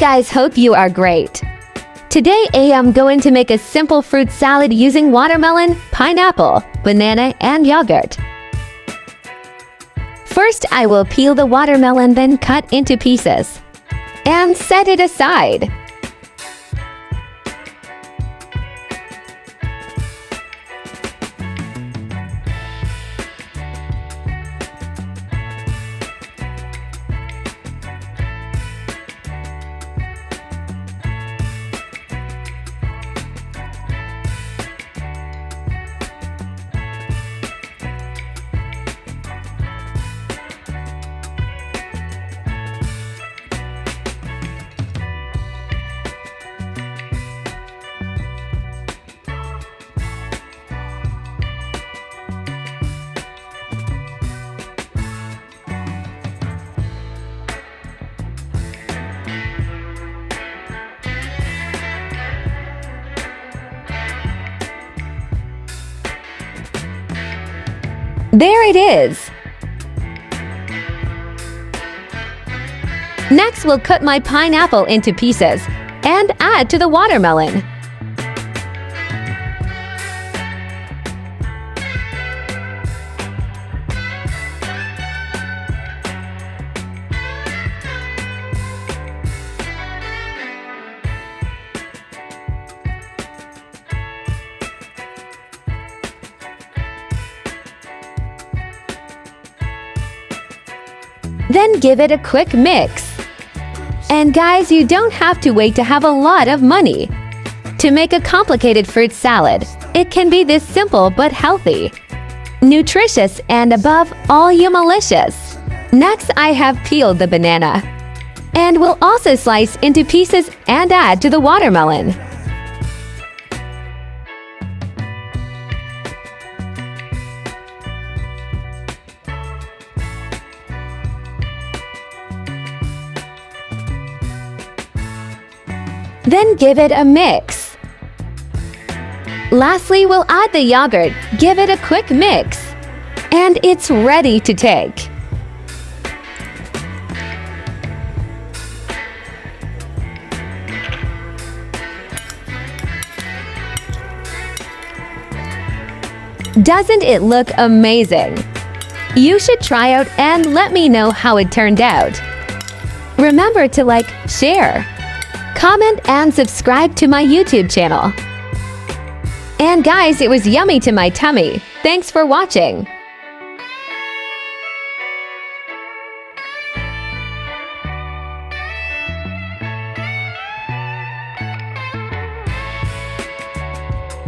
guys, hope you are great. Today I am going to make a simple fruit salad using watermelon, pineapple, banana, and yogurt. First, I will peel the watermelon, then cut into pieces and set it aside. There it is! Next, we'll cut my pineapple into pieces and add to the watermelon. Then give it a quick mix. And guys, you don't have to wait to have a lot of money to make a complicated fruit salad. It can be this simple but healthy, nutritious, and above all, malicious. Next, I have peeled the banana and will also slice into pieces and add to the watermelon. Then give it a mix. Lastly, we'll add the yogurt, give it a quick mix, and it's ready to take. Doesn't it look amazing? You should try out and let me know how it turned out. Remember to like, share, comment, and subscribe to my YouTube channel. And guys, it was yummy to my tummy. Thanks for watching.